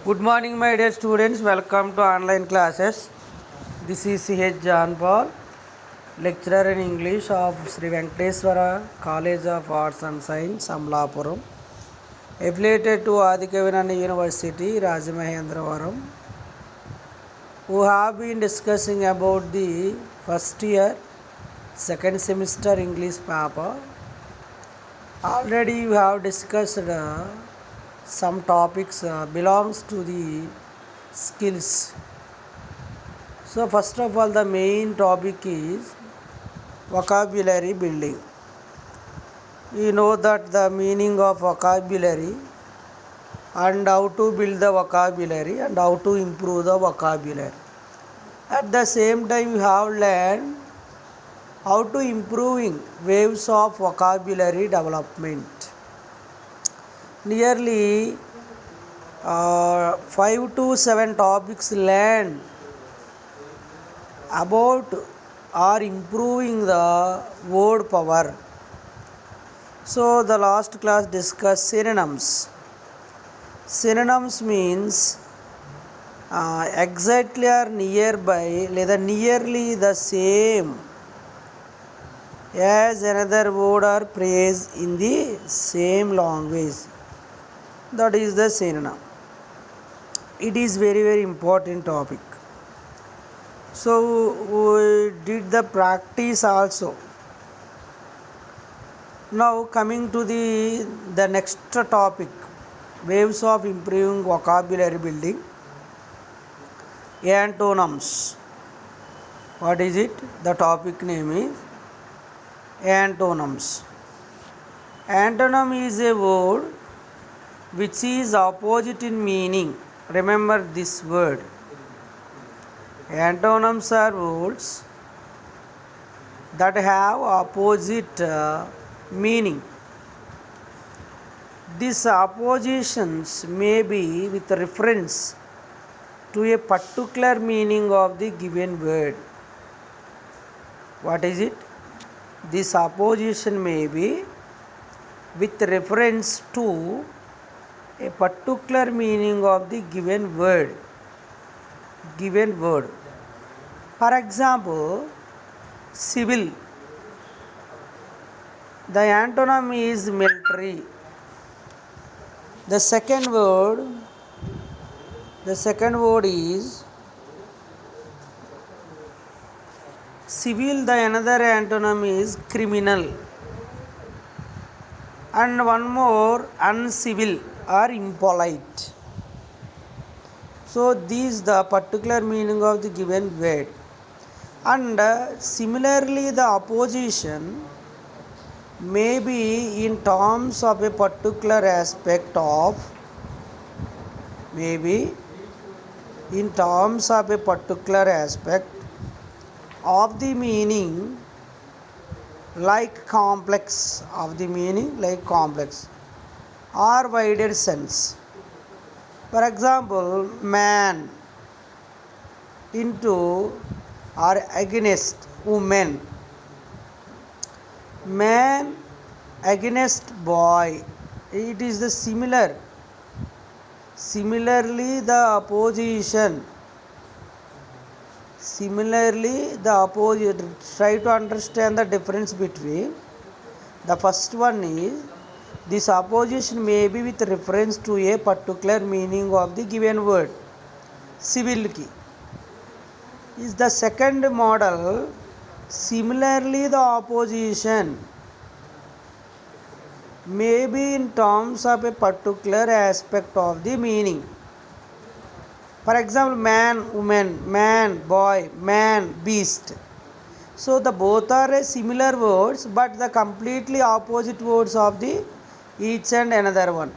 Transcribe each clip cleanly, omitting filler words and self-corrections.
Good morning, my dear students. Welcome to online classes. This is C.H. John Paul, lecturer in English of Sri Venkateswara College of Arts and Science, Amlapuram, affiliated to Adikavinani University, Rajamahendravaram, who have been discussing about the first year, second semester English paper. Already you have discussed some topics belongs to the skills. So first of all, the main topic is vocabulary building. You know that the meaning of vocabulary and how to build the vocabulary and how to improve the vocabulary. At the same time, you have learned how to improving waves of vocabulary development. Nearly 5 to 7 topics learned about or improving the word power. So the last class discussed synonyms. Synonyms means exactly or nearby, లేదా nearly the same as another word or phrase in the same language. That is the synonym. It is very important topic. So we did the practice also. Now coming to the next topic, waves of improving vocabulary building. Antonyms. What is it? The topic name is antonyms. Antonym is a word which is opposite in meaning. Remember this word. Antonyms are words that have opposite meaning. These oppositions may be with reference to a particular meaning of the given word. What is it? This opposition may be with reference to a particular meaning of the given word. For example, civil. The antonym is military. The second word is civil. The another antonym is criminal. And one more, uncivil or impolite. So these the particular meaning of the given word. And similarly the opposition may be in terms of a particular aspect of the meaning, like complex or wider sense. For example, man into or against woman, man against boy. It is the similarly the opposition. Try to understand the difference between the first one is this opposition may be with reference to a particular meaning of the given word. Civil ki is the second model. Similarly the opposition may be in terms of a particular aspect of the meaning. For example, man, woman, man, boy, man, beast. So the both are similar words but the completely opposite words of the each and another one.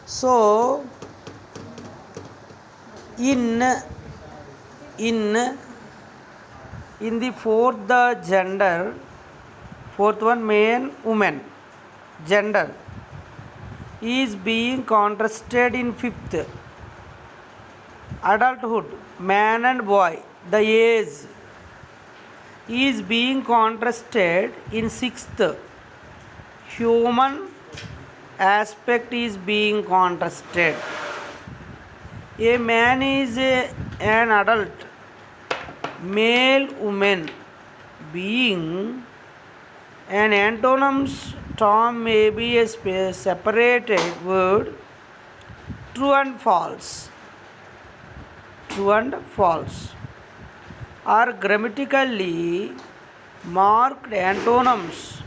So in the fourth one, man, woman, gender is being contrasted in fifth. Adulthood, man and boy, the age is being contrasted in sixth. Human aspect is being contrasted. A man is an adult male, woman. Being an antonymous term may be a separated word. True and false. True and false are grammatically marked antonyms.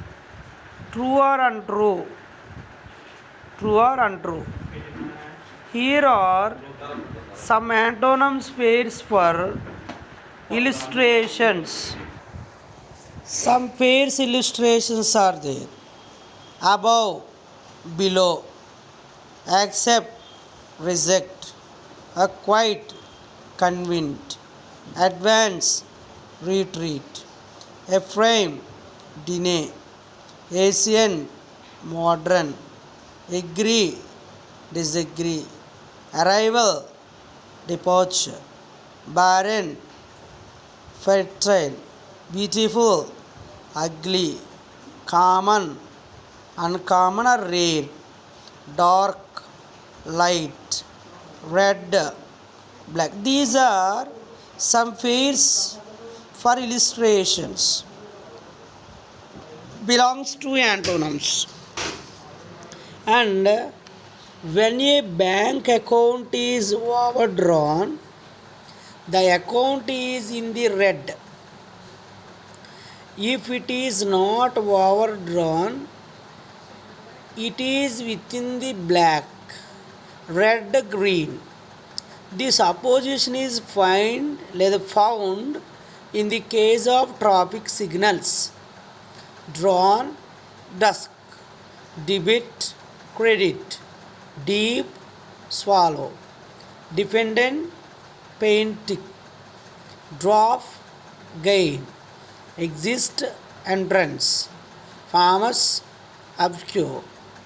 True or untrue. True or untrue. Here are some antonyms pairs for illustrations. Some pairs illustrations are there. Above, below, accept, reject, quite, convinced, advance, retreat, Ephraim, deny, Asian, modern, agree, disagree, arrival, departure, barren, fertile, beautiful, ugly, common, uncommon or rare, dark, light, red, black. These are some pairs for illustrations. Belongs to antonyms. And when a bank account is overdrawn, the account is in the red. If it is not overdrawn, it is within the black, red, green. This opposition is found in the case of traffic signals. Drawn, dusk, debit, credit, deep, swallow, defendant, painting, draft, gain, exist, entrance, farmers, obscure,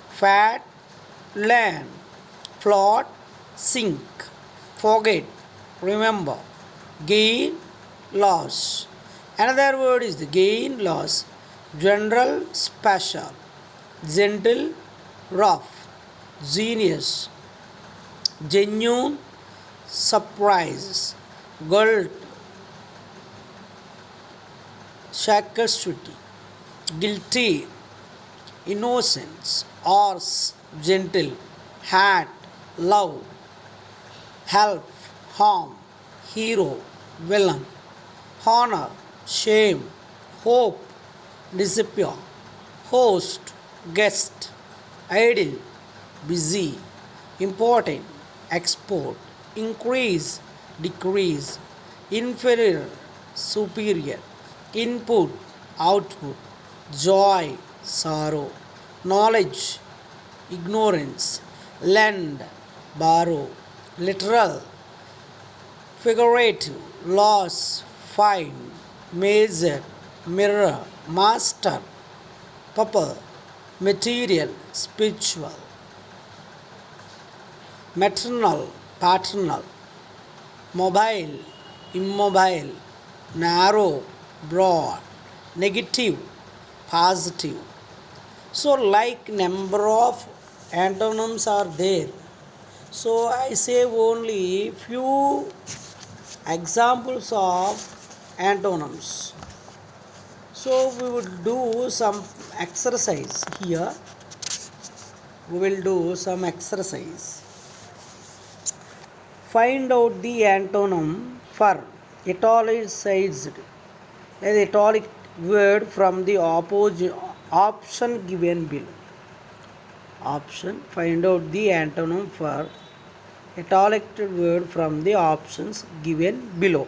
fat, land, float, sink, forget, remember, gain, loss. Another word is the gain, loss, general, special, gentle, rough, genius, genuine, surprise, gold, scarcity, guilty, innocence, horse, gentle, hat, love, help, harm, hero, villain, honor, shame, hope, disappear, host, guest, idle, busy, important, export, increase, decrease, inferior, superior, input, output, joy, sorrow, knowledge, ignorance, lend, borrow, literal, figurative, loss, fine, measure, mirror, master, purple, material, spiritual, maternal, paternal, mobile, immobile, narrow, broad, negative, positive. So like number of antonyms are there. So I say only few examples of antonyms. So we will do some exercise here. We will do some exercise. Find out the antonym for italicized, an italic word from the option given below. Option. Find out the antonym for italic word from the options given below.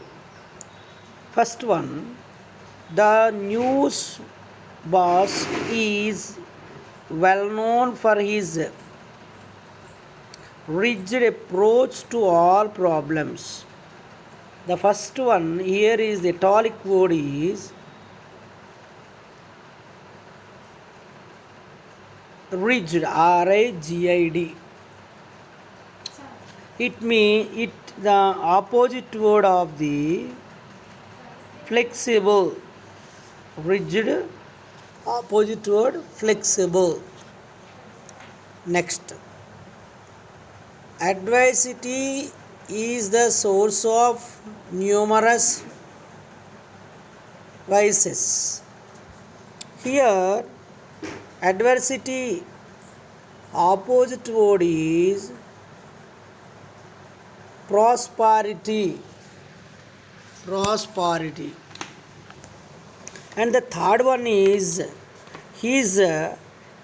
First one. The news boss is well known for his rigid approach to all problems. The first one here is the italic word is rigid, R-I-G-I-D. It the opposite word of the flexible. Rigid, opposite word flexible. Next, adversity is the source of numerous vices. Here, adversity opposite word is prosperity. Prosperity. And the third one is his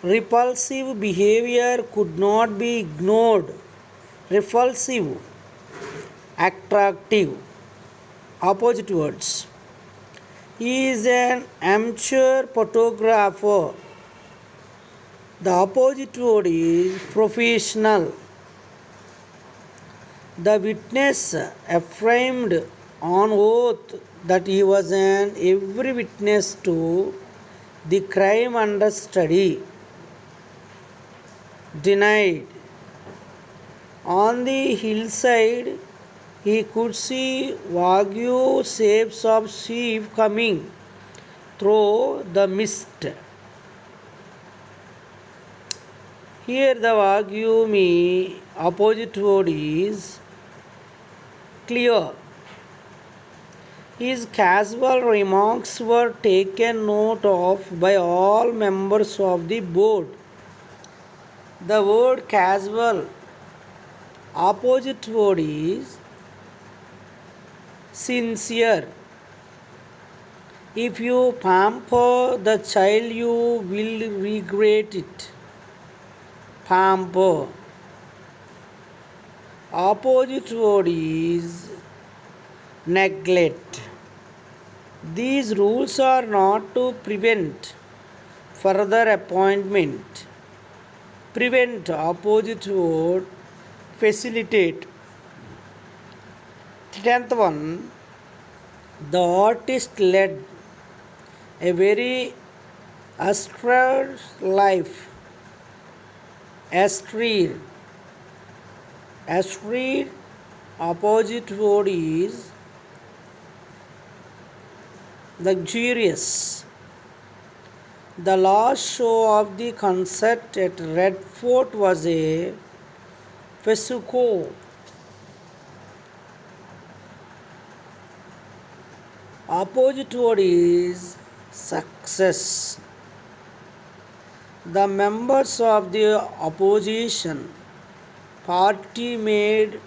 repulsive behavior could not be ignored. Repulsive, attractive, opposite words. He is an amateur photographer. The opposite word is professional. The witness affirmed on oath that he was an every witness to the crime under study. Denied. On the hillside, he could see Wagyu shapes of sheep coming through the mist. Here the Wagyu me opposite word is clear. His casual remarks were taken note of by all members of the board. The word casual opposite word is sincere. If you pamper the child, you will regret it. Pamper. Opposite word is neglect. These rules are not to prevent further appointment. Prevent opposite word facilitate. 10th one, the artist led a very austere life. Austere. Austere opposite word is luxurious. The last show of the concert at Red Fort was a fiasco. Opposite word is success. The members of the opposition party made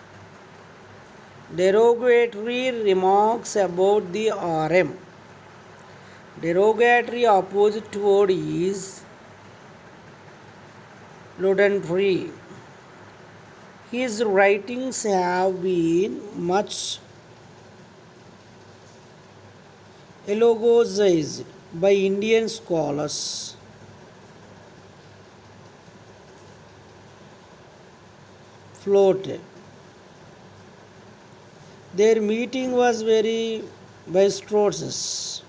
derogatory remarks about the RM. Derogatory opposite word is laudatory. His writings have been much eulogized by Indian scholars. Floated. Their meeting was very boisterous.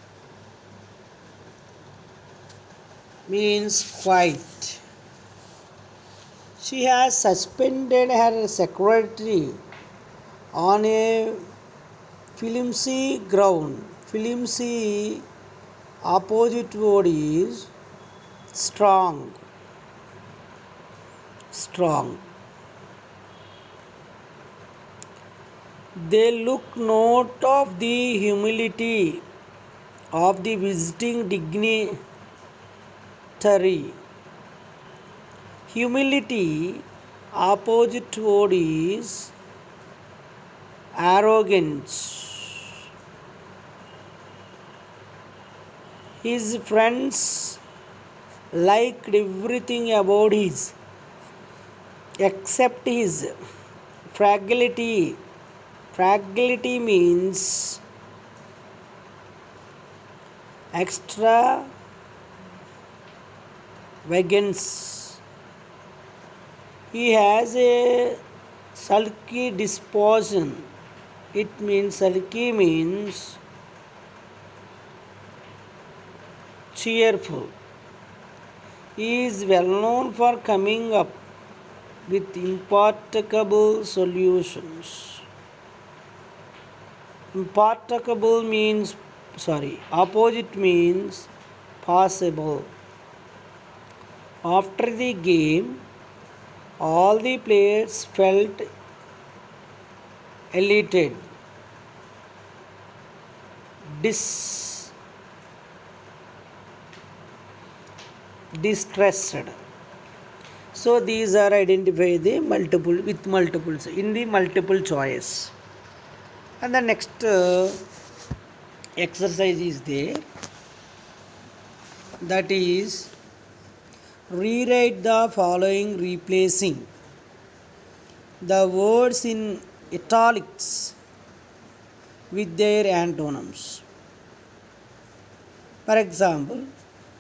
Means quite. She has suspended her secretary on a flimsy ground. Flimsy opposite word is strong. Strong. They look note of the humility of the visiting dignitary. Humility opposite word is arrogance. His friends liked everything about his except his fragility. Fragility means extravagance. He has a sulky disposition. Sulky means cheerful. He is well known for coming up with impracticable solutions. Opposite means possible. After the game, all the players felt elated, dis distressed. So these are identify the multiple with multiples in the multiple choice. And the next exercise is there, that is rewrite the following replacing the words in italics with their antonyms. For example,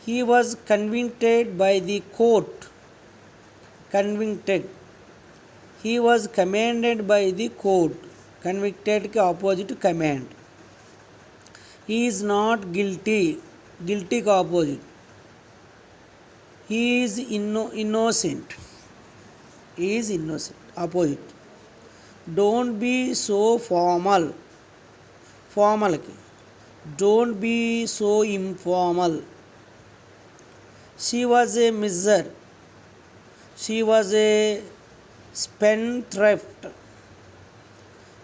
he was convicted by the court. Convicted. He was commanded by the court. Convicted के opposite command. He is not guilty. Guilty का opposite. He is innocent. He is innocent. Opposite. Don't be so formal. Formal की. Don't be so informal. She was a miser. She was a spendthrift.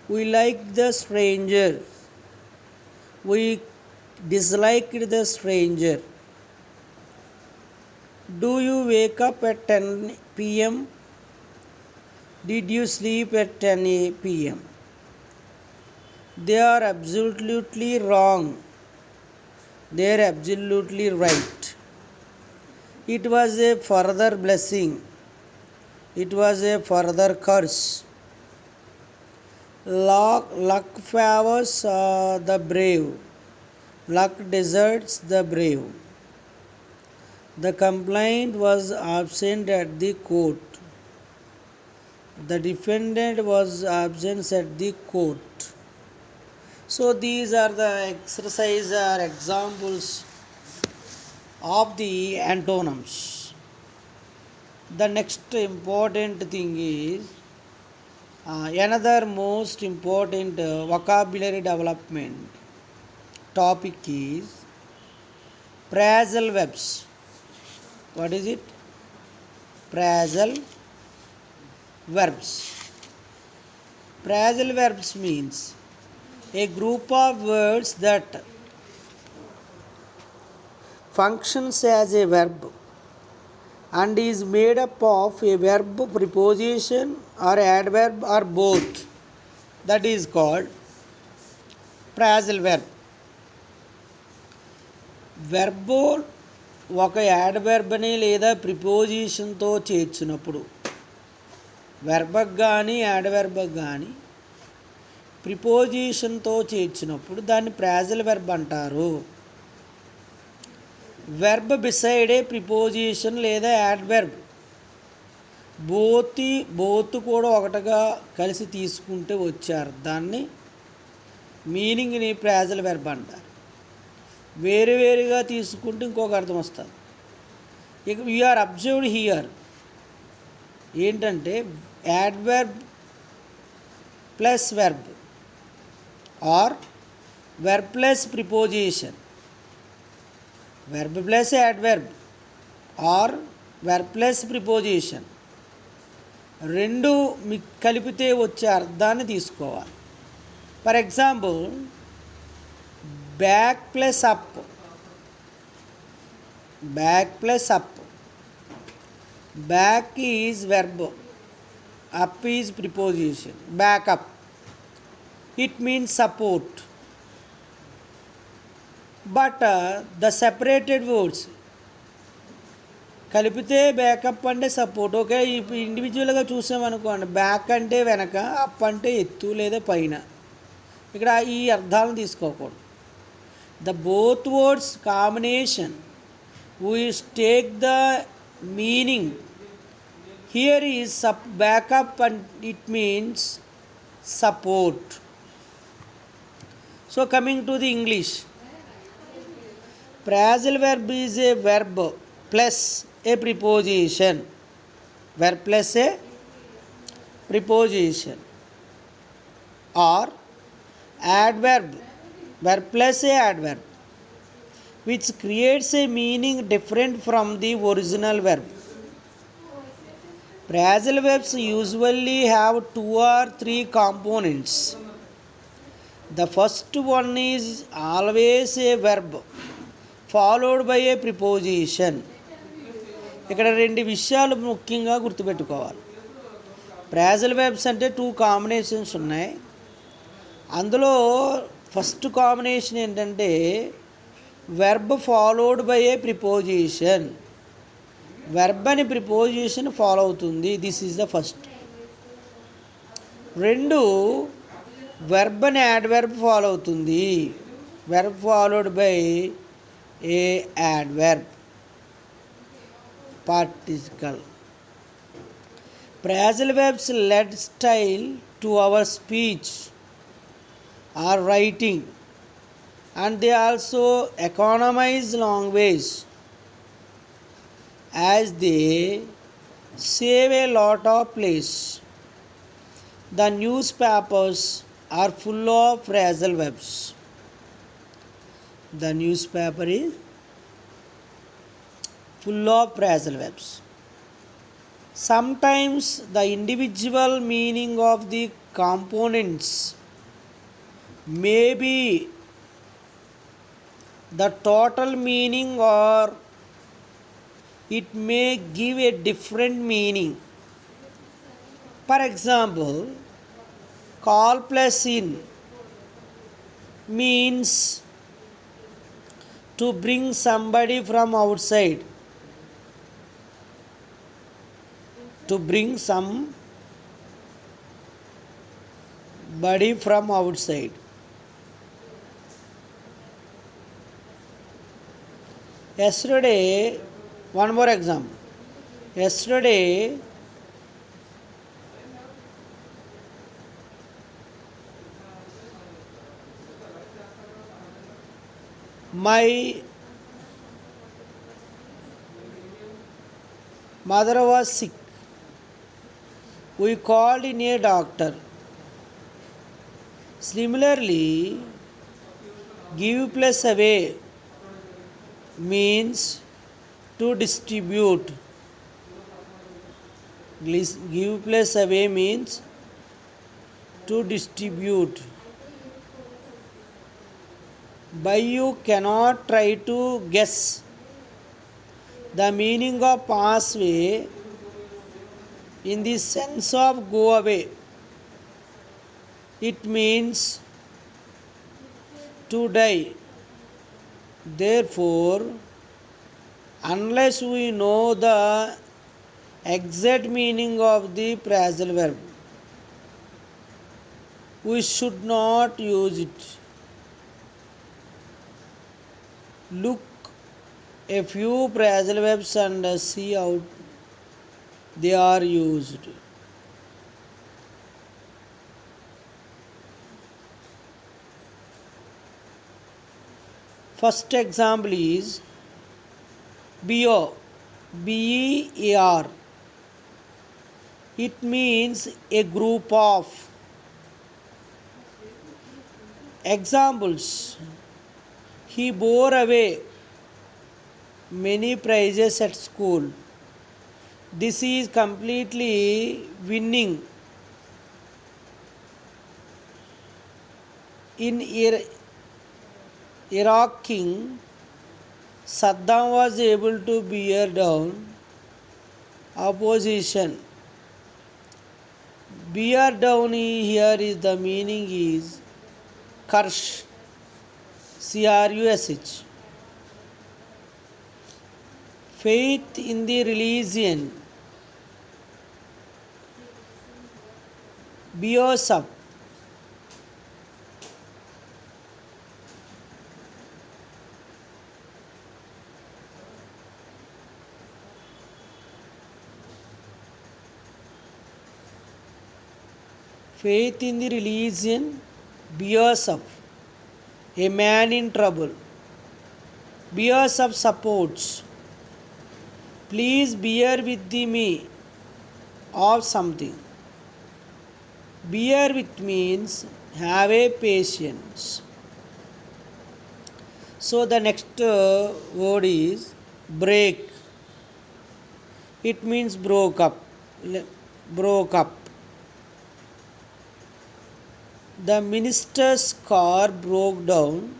We liked the stranger. We disliked the stranger. Do you wake up at 10 p.m.? Did you sleep at 10 p.m.? They are absolutely wrong. They are absolutely right. It was a further blessing. It was a further curse. Luck favors the brave. Luck deserts the brave. The complainant was absent at the court. The defendant was absent at the court. So these are the exercise or examples of the antonyms. The next important thing is another most important vocabulary development topic is phrasal verbs. What is it? Phrasal verbs. Phrasal verbs means a group of words that functions as a verb and is made up of a verb, preposition or adverb or both. That is called phrasal verb. Verb ఒక యాడ్వర్బ్ని లేదా ప్రిపోజిషన్తో చేర్చినప్పుడు, వెర్బకు కానీ యాడ్వర్బకు కానీ ప్రిపోజిషన్తో చేర్చినప్పుడు దాన్ని ఫ్రాజల్ verb అంటారు. Verb beside a preposition లేదా adverb both కూడా ఒకటిగా కలిసి తీసుకుంటే వచ్చే అర్థాన్ని మీనింగ్ని ఫ్రాజల్ వెర్బ్ అంటారు. వేరువేరుగా తీసుకుంటే ఇంకొక అర్థం వస్తుంది. ఇక యూఆర్ అబ్జర్వ్డ్ హియర్ ఏంటంటే adverb plus verb or verb plus preposition, verb plus adverb or verb plus preposition రెండు కలిపితే వచ్చే అర్థాన్ని తీసుకోవాలి. For example back plus up, back plus up. Back is verb, up is preposition. Back up it means support, but the separated words కలిపితే backup అంటే support. Okay, ఇప్పుడు ఇండివిజువల్గా చూసామనుకోండి, back అంటే వెనక, అప్ అంటే ఎత్తు లేదా పైన. ఇక్కడ ఈ అర్థాలను తీసుకోకూడదు. The both words combination we take the meaning here is backup and it means support. So coming to the English, phrasal verb is a verb plus a preposition. Verb plus a preposition. Or adverb, verb plus a adverb, which creates a meaning different from the original verb. Phrasal verbs usually have two or three components. The first one is always a verb followed by a preposition. ఇక్కడ రెండు విషయాలు ముఖ్యంగా గుర్తుపెట్టుకోవాలి. ఫ్రాజల్ verbs అంటే two combinations ఉన్నాయి. అందులో first combination ఏంటంటే verb followed by a preposition. Verb అని ప్రిపోజిషన్ ఫాలో అవుతుంది. This is the first. రెండు, వెర్బ్ అని యాడ్వర్బ్ ఫాలో అవుతుంది. Verb followed by A adverb particle. Phrasal verbs lend style to our speech or writing, and they also economize language as they save a lot of place. The newspapers are full of phrasal verbs. The newspaper is full of phrasal verbs. Sometimes the individual meaning of the components may be the total meaning, or it may give a different meaning. For example, call plus in means to bring somebody from outside. To bring somebody from outside. Yesterday, one more example. Yesterday, my mother was sick. We called in a doctor. Similarly, give plus away means to distribute. Give plus away means to distribute. But you cannot try to guess the meaning of pass away in the sense of go away. It means to die. Therefore, unless we know the exact meaning of the phrasal verb, we should not use it. Look a few phrasal verbs and see how they are used. First example is BEAR. BEAR. It means a group of. Examples: he bore away many prizes at school. This is completely winning. In Iraq king, Saddam was able to bear down opposition. Bear down here is the meaning is crush. CRUSH. Faith in the religion. Biosop. Faith in the religion. Biosop. A man in trouble. Biosop supports. Please bear with me of something. Bear with means have a patience. So the next word is break. It means broke up. broke up. The minister's car broke down.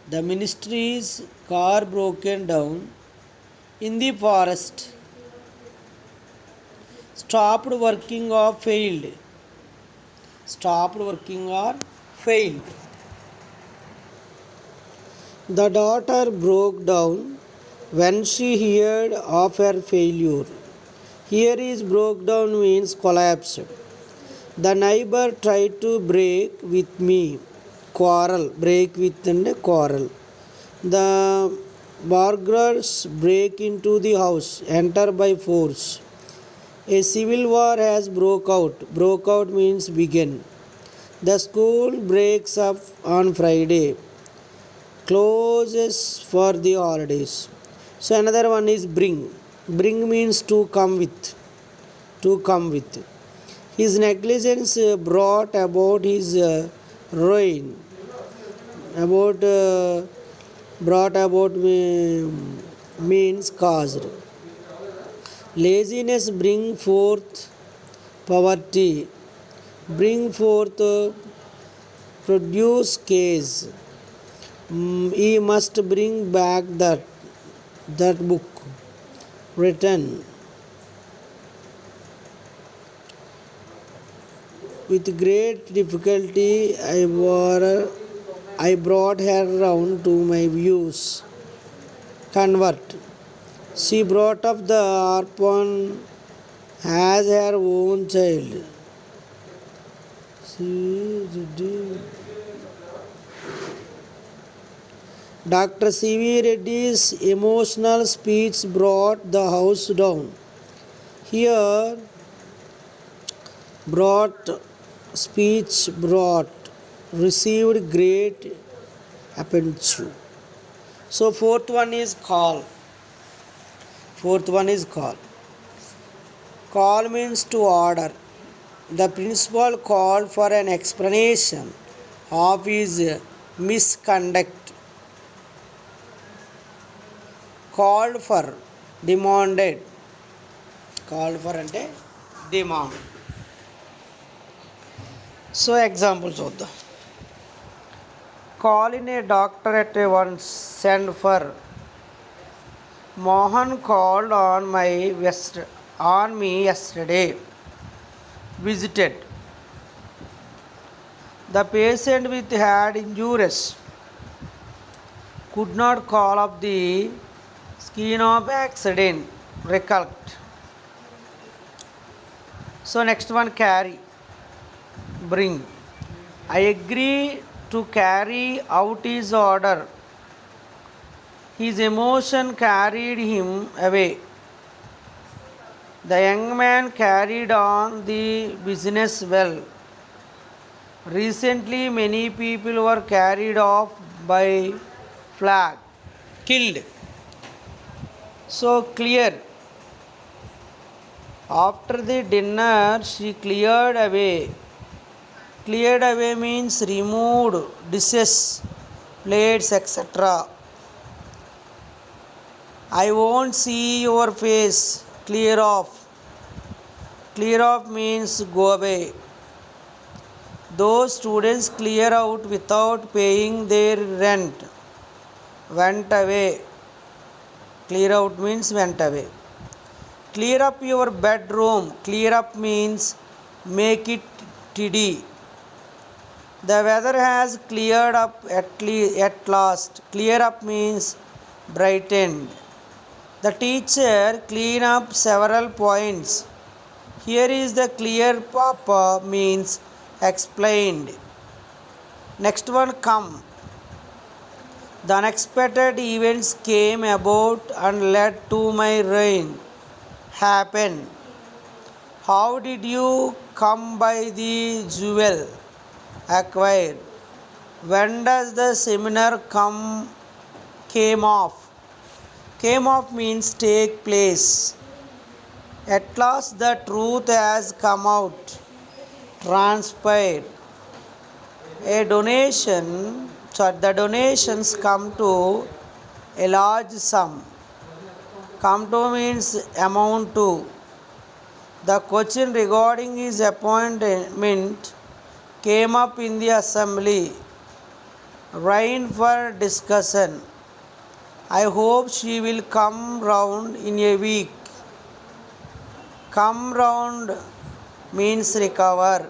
The ministry's car broken down in the forest. Stopped working or failed. Stopped working or failed. The daughter broke down when she heard of her failure. Here is broke down means collapsed. The neighbor tried to break with me. Quarrel. Break with and quarrel. The burglars break into the house. Enter by force. A civil war has broke out. Broke out means begin. The school breaks up on Friday. Closes for the holidays. So another one is bring. Bring means to come with. To come with. His negligence brought about his ruin. Brought about means caused. Laziness bring forth poverty. Bring forth produce case. He must bring back that book written. With great difficulty I brought her round to my views. Convert. She brought up the orphan as her own child. Dr. C.V. Reddy's emotional speech brought the house down. Here, received great appetite. So fourth one is call. Call means to order. The principal called for an explanation of his misconduct. Called for, demanded. Called for ante demand. So examples of the call in a doctor at once. Send for. Mohan called on me yesterday. Visited. The patient with head injuries could not call up the scene of accident. Recollect. So next one, carry. Bring. I agree to carry out his order. His emotion carried him away. The young man carried on the business well. Recently, many people were carried off by flag, killed. So, clear. After the dinner, she cleared away. Cleared away means removed dishes, plates, etc. I won't see your face. Clear off. Clear off means go away. Those students clear out without paying their rent. Went away. Clear out means went away. Clear up your bedroom. Clear up means make it tidy. The weather has cleared up at last. Clear up means brightened. The teacher cleaned up several points. Here is the clear up means explained. Next one, come. The unexpected events came about and led to my ruin. Happen. How did you come by the jewel? Acquire. When does the seminar came off? Came off means take place. At last the truth has come out. Transpired. The donations come to a large sum. Come to means amount to. The question regarding his appointment came up in the assembly. Rain for discussion. I hope she will come round in a week. Come round means recover.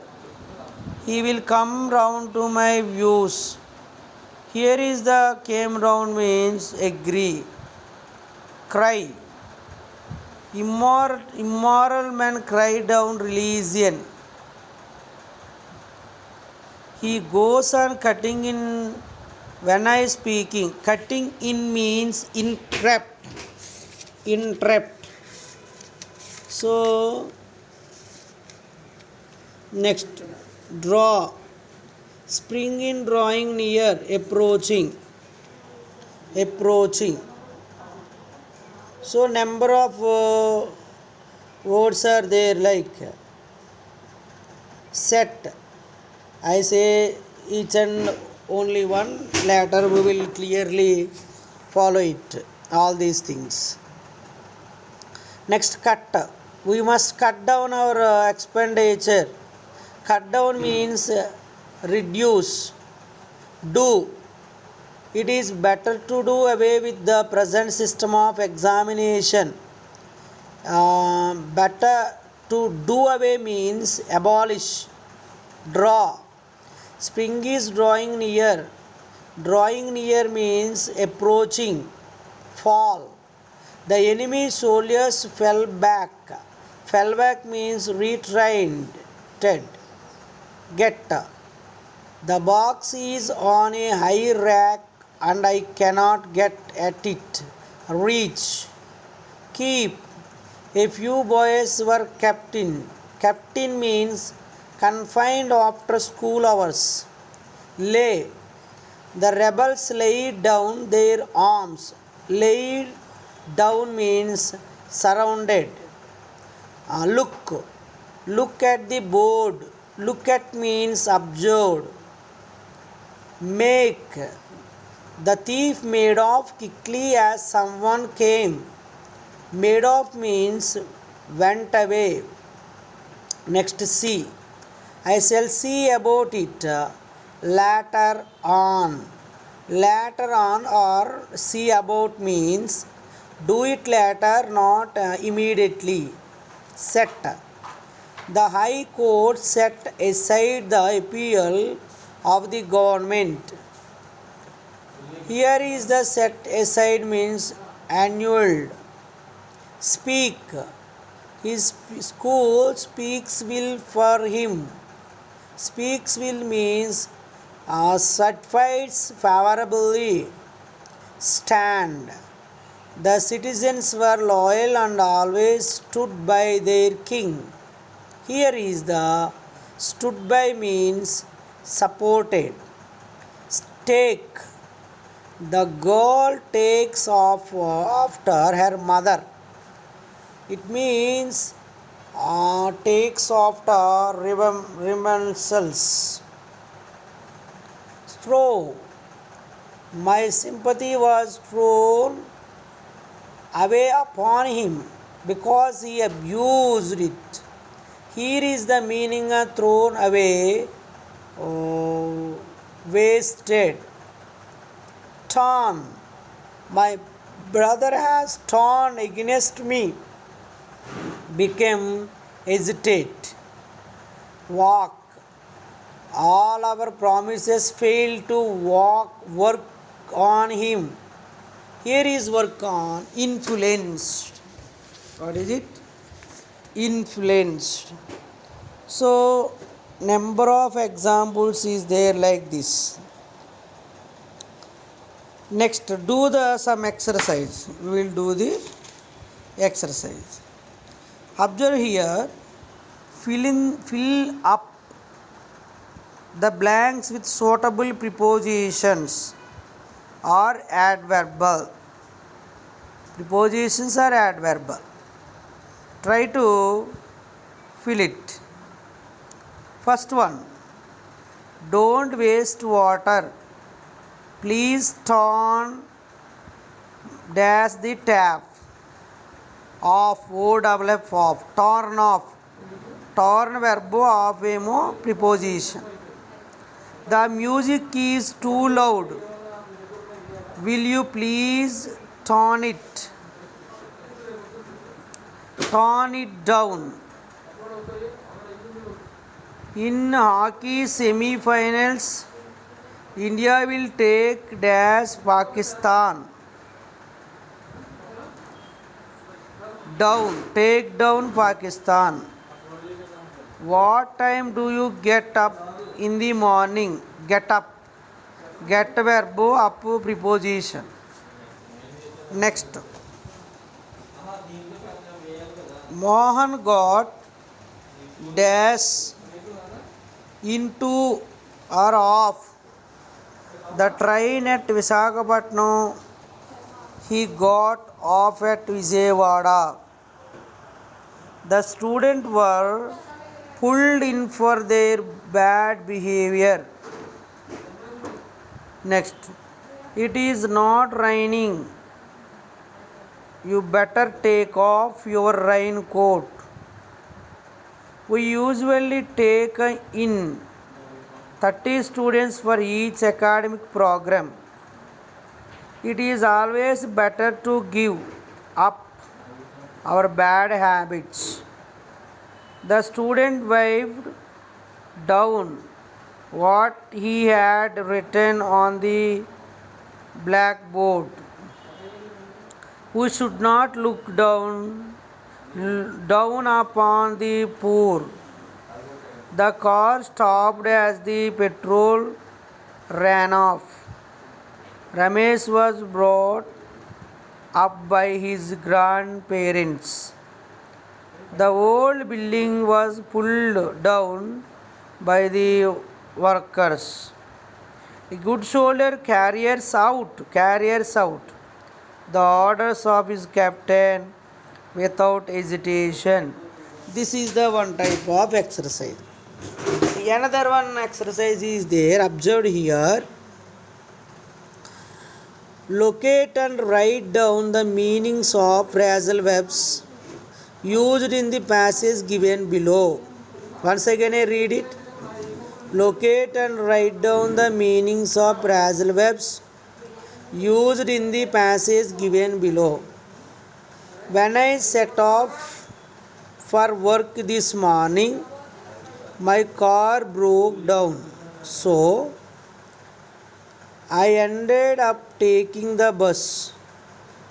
He will come round to my views. Here is the came round means agree. Cry. Immoral men cry down religion. He goes on cutting in when I speaking. Cutting in means entrapped. Entrapped. So next, draw. Spring in drawing near. Approaching. Approaching. So number of words are there like set. I say each and only one. Later we will clearly follow it. All these things. Next, cut. We must cut down our expenditure. Cut down means reduce. Do. It is better to do away with the present system of examination. Better to do away means abolish. Draw. Spring is drawing near. Drawing near means approaching. Fall. The enemy soldiers fell back. Fell back means retrained. Get. The box is on a high rack and I cannot get at it. Reach. Keep. A few boys were kept in. Kept in means confined after school hours. Lay. The rebels laid down their arms. Laid down means surrounded. Look. Look at the board. Look at means observed. Make. The thief made off quickly as someone came. Made off means went away. Next, see. I shall see about it later on. Later on or see about means do it later, not immediately. Set. The High Court set aside the appeal of the government. Here is the set aside means annulled. Speak. His school speaks will for him. Speaks will means certifies favorably. Stand. The citizens were loyal and always stood by their king. Here is the stood by means supported. Take. The girl takes off after her mother. It means takes after remembrance. Throw. My sympathy was thrown away upon him because he abused it. Here is the meaning of thrown away, wasted. Turn. My brother has turned against me. Became hesitate. Walk. All our promises fail to work on him. Here is work on. Influenced. What is it? Influenced. So number of examples is there like this. Next, do some exercise. We will do the exercise. Observe here. Fill up the blanks with suitable prepositions or adverbal. Prepositions are adverbal. Try to fill it. First one. Don't waste water. Please turn dash the tap. Off ఓడబ్ల్యూఎఫ్ off turn off turn verb off ఏమో preposition. The music is too loud, will you please turn it down. In hockey semi-finals, India will take dash Pakistan. Down, take down Pakistan. What time do you get up in the morning? Get up, get verb up preposition. Next, Mohan got dash into or off the train at Visakhapatnam. He got off at Vijayawada. The students were pulled in for their bad behavior. Next, it is not raining. You better take off your raincoat. We usually take in 30 students for each academic program. It is always better to give up our bad habits. The student waved down what he had written on the blackboard. We should not look down upon the poor. The car stopped as the petrol ran off. Ramesh was brought up by his grandparents. The old building was pulled down by the workers. A good soldier carries out the orders of his captain without hesitation. This is the one type of exercise. Another one exercise is there, observed here. Locate and write down the meanings of phrasal verbs used in the passage given below. Once again I read it. Locate and write down the meanings of phrasal verbs used in the passage given below. When I set off for work this morning, my car broke down, so I ended up taking the bus.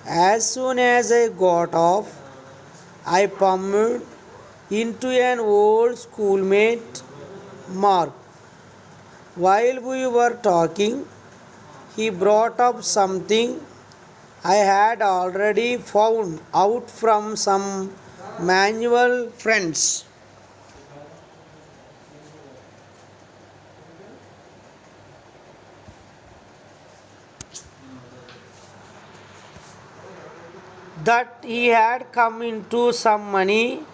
As soon as I got off, I bumped into an old schoolmate, Mark. While we were talking, he brought up something I had already found out from some manual friends. That he had come into some money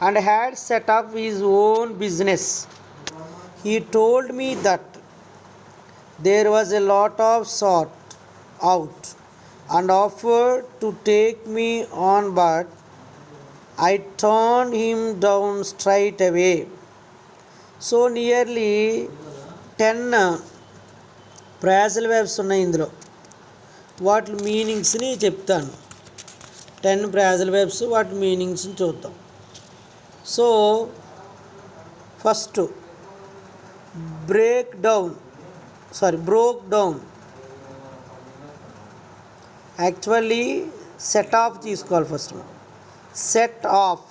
and had set up his own business. He told me that there was a lot of sought out and offered to take me on, but I turned him down straight away. So nearly 10 phrasal verbs ఉన్నాయి ఇందులో. వాటి మీనింగ్స్ని చెప్తాను. 10 phrasal verbs వాటి మీనింగ్స్ని చూద్దాం. So first broke down. Actually set off తీసుకోవాలి first. Set off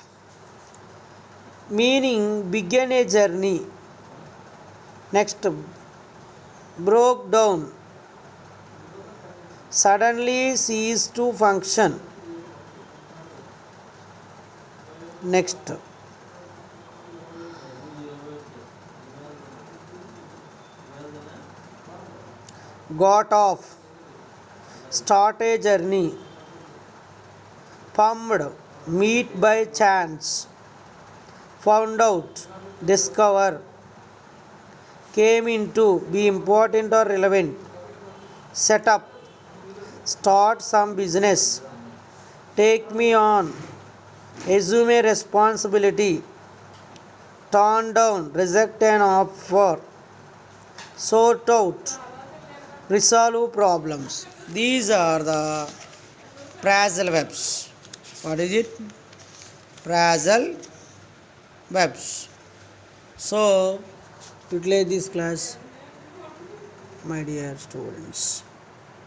meaning began a journey. Next broke down, suddenly ceased to function. Next, got off, start a journey. Pumped, meet by chance. Found out, discover. Came into, be important or relevant. Set up, start some business. take me on, assume a responsibility, turn down, reject an offer, sort out, resolve problems. These are the phrasal verbs. What is it? Phrasal verbs. So, utilize this class, my dear students.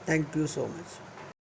Thank you so much.